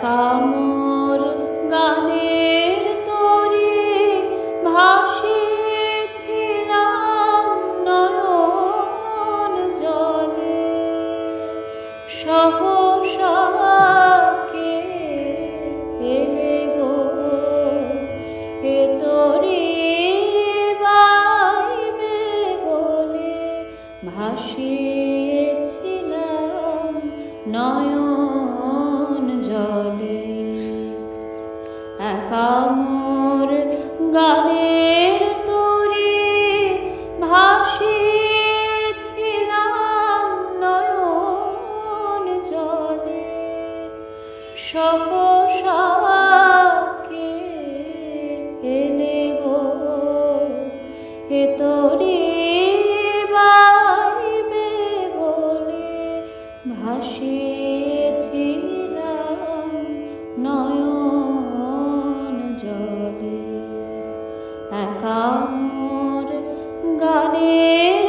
একা মোর গানের তরে ভাসিয়েছিলাম নয়ন জলে। সহসা কে এলে গো এ তরি বাইবে বলে, ভাসিয়েছিলাম নয়ন জলে। একা মোর গানের তরি ভাসিয়েছিলাম নয়ন জলে। সহসা কে এলে গো এ তরি বাইবে বলে, ভাসিয়েছিলাম নয়ন জলে। একা মোর গানের